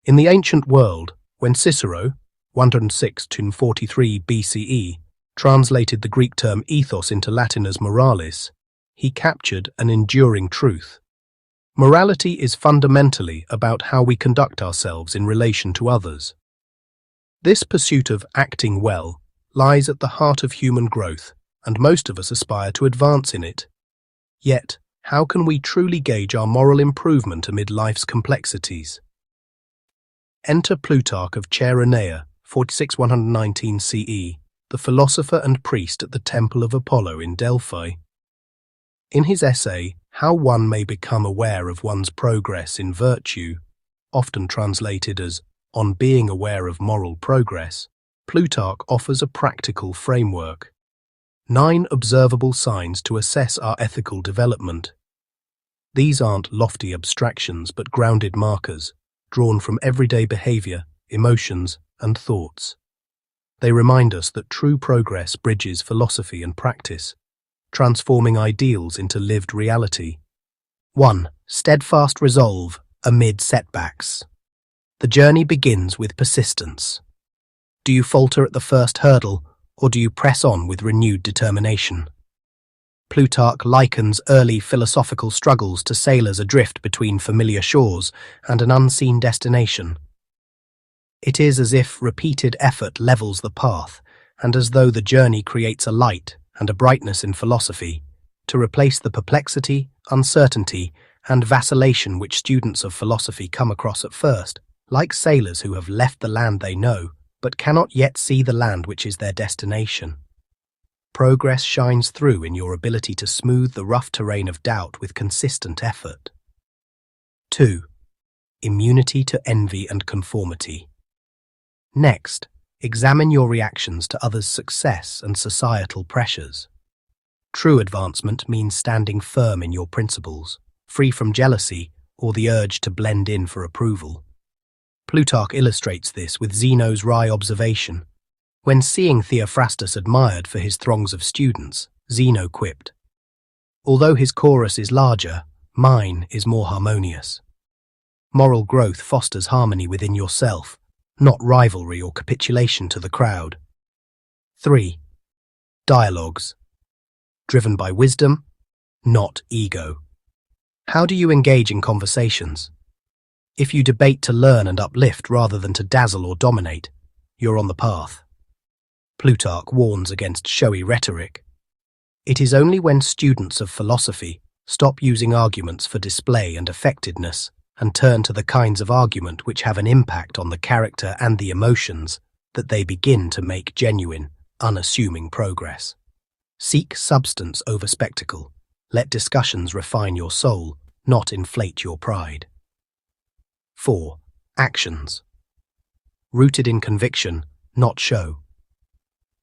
In the ancient world, when Cicero, 106–43 BCE, translated the Greek term ēthos into Latin as moralis, he captured an enduring truth. Morality is fundamentally about how we conduct ourselves in relation to others. This pursuit of acting well lies at the heart of human growth, and most of us aspire to advance in it. Yet, how can we truly gauge our moral improvement amid life's complexities? Enter Plutarch of Chaeronea, 46–119 CE, the philosopher and priest at the Temple of Apollo in Delphi. In his essay, How One May Become Aware of One's Progress in Virtue, often translated as On Being Aware of Moral Progress, Plutarch offers a practical framework. 9 observable signs to assess our ethical development. These aren't lofty abstractions but grounded markers, drawn from everyday behavior, emotions, and thoughts. They remind us that true progress bridges philosophy and practice, transforming ideals into lived reality. 1. Steadfast resolve amid setbacks. The journey begins with persistence. Do you falter at the first hurdle, or do you press on with renewed determination? Plutarch likens early philosophical struggles to sailors adrift between familiar shores and an unseen destination. It is as if repeated effort levels the path, and as though the journey creates a light and a brightness in philosophy, to replace the perplexity, uncertainty, and vacillation which students of philosophy come across at first, like sailors who have left the land they know, but cannot yet see the land which is their destination. Progress shines through in your ability to smooth the rough terrain of doubt with consistent effort. 2. Immunity to envy and conformity. Next, examine your reactions to others' success and societal pressures. True advancement means standing firm in your principles, free from jealousy or the urge to blend in for approval. Plutarch illustrates this with Zeno's wry observation. When seeing Theophrastus admired for his throngs of students, Zeno quipped, "Although his chorus is larger, mine is more harmonious." Moral growth fosters harmony within yourself, not rivalry or capitulation to the crowd. 3. Dialogues. Driven by wisdom, not ego. How do you engage in conversations? If you debate to learn and uplift rather than to dazzle or dominate, you're on the path. Plutarch warns against showy rhetoric. It is only when students of philosophy stop using arguments for display and effectiveness and turn to the kinds of argument which have an impact on the character and the emotions that they begin to make genuine, unassuming progress. Seek substance over spectacle. Let discussions refine your soul, not inflate your pride. 4. Actions. Rooted in conviction, not show.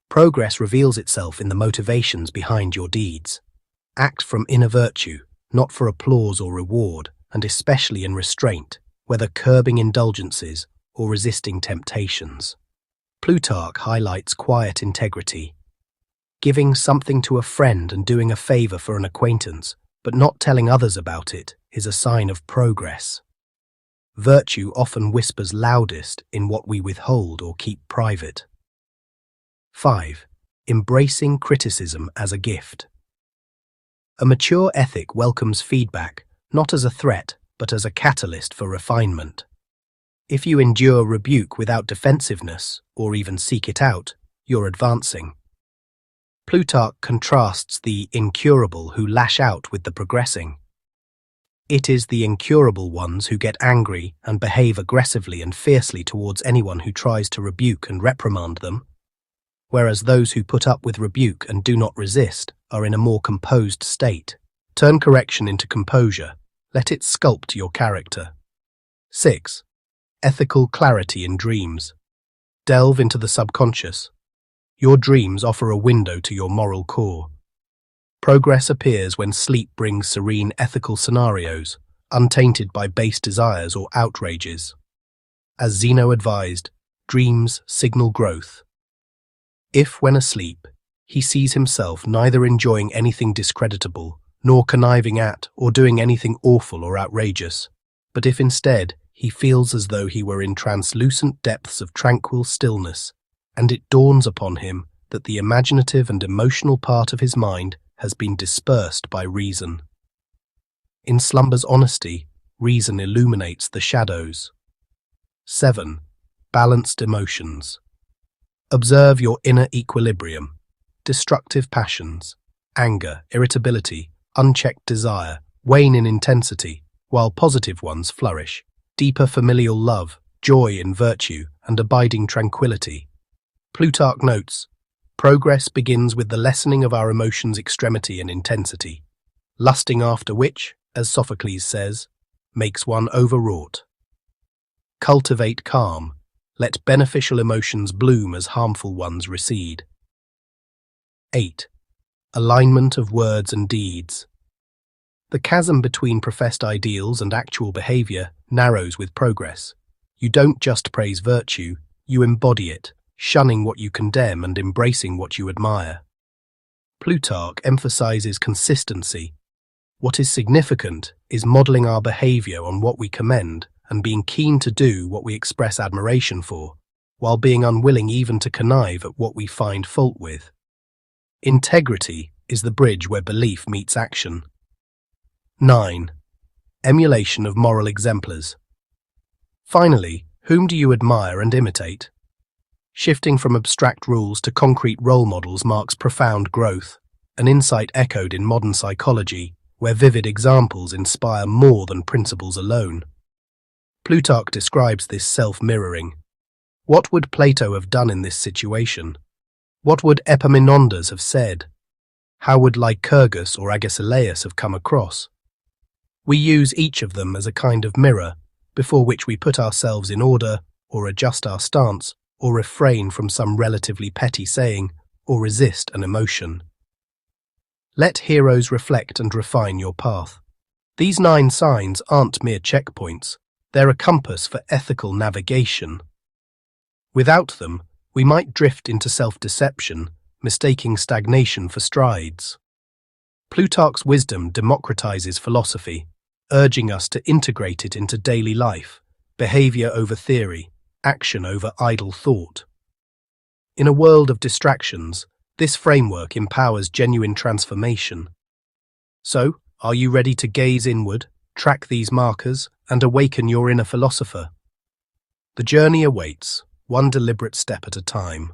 Progress reveals itself in the motivations behind your deeds. Act from inner virtue, not for applause or reward, and especially in restraint, whether curbing indulgences or resisting temptations. Plutarch highlights quiet integrity. Giving something to a friend and doing a favor for an acquaintance, but not telling others about it, is a sign of progress. Virtue often whispers loudest in what we withhold or keep private. 5. Embracing criticism as a gift. A mature ethic welcomes feedback, not as a threat, but as a catalyst for refinement. If you endure rebuke without defensiveness, or even seek it out, you're advancing. Plutarch contrasts the incurable who lash out with the progressing. It is the incurable ones who get angry and behave aggressively and fiercely towards anyone who tries to rebuke and reprimand them, whereas those who put up with rebuke and do not resist are in a more composed state. Turn correction into composure. Let it sculpt your character. 6. Ethical clarity in dreams. Delve into the subconscious. Your dreams offer a window to your moral core. Progress appears when sleep brings serene ethical scenarios, untainted by base desires or outrages. As Zeno advised, dreams signal growth. If, when asleep, he sees himself neither enjoying anything discreditable, nor conniving at or doing anything awful or outrageous, but if instead He feels as though he were in translucent depths of tranquil stillness, and it dawns upon him that the imaginative and emotional part of his mind has been dispersed by reason. In slumber's honesty, reason illuminates the shadows. 7. Balanced emotions. Observe your inner equilibrium. Destructive passions, anger, irritability, unchecked desire, wane in intensity, while positive ones flourish. Deeper familial love, joy in virtue, and abiding tranquility. Plutarch notes, progress begins with the lessening of our emotions' extremity and intensity, lusting after which, as Sophocles says, makes one overwrought. Cultivate calm. Let beneficial emotions bloom as harmful ones recede. 8. Alignment of words and deeds. The chasm between professed ideals and actual behavior narrows with progress. You don't just praise virtue, you embody it, shunning what you condemn and embracing what you admire. Plutarch emphasizes consistency. What is significant is modeling our behavior on what we commend and being keen to do what we express admiration for, while being unwilling even to connive at what we find fault with. Integrity is the bridge where belief meets action. 9. Emulation of moral exemplars. Finally, whom do you admire and imitate? Shifting from abstract rules to concrete role models marks profound growth, an insight echoed in modern psychology, where vivid examples inspire more than principles alone. Plutarch describes this self-mirroring. What would Plato have done in this situation? What would Epaminondas have said? How would Lycurgus or Agesilaus have come across? We use each of them as a kind of mirror, before which we put ourselves in order, or adjust our stance, or refrain from some relatively petty saying, or resist an emotion. Let heroes reflect and refine your path. These 9 signs aren't mere checkpoints, they're a compass for ethical navigation. Without them, we might drift into self-deception, mistaking stagnation for strides. Plutarch's wisdom democratizes philosophy, urging us to integrate it into daily life, behavior over theory, action over idle thought. In a world of distractions, this framework empowers genuine transformation. So, are you ready to gaze inward, track these markers, and awaken your inner philosopher? The journey awaits, one deliberate step at a time.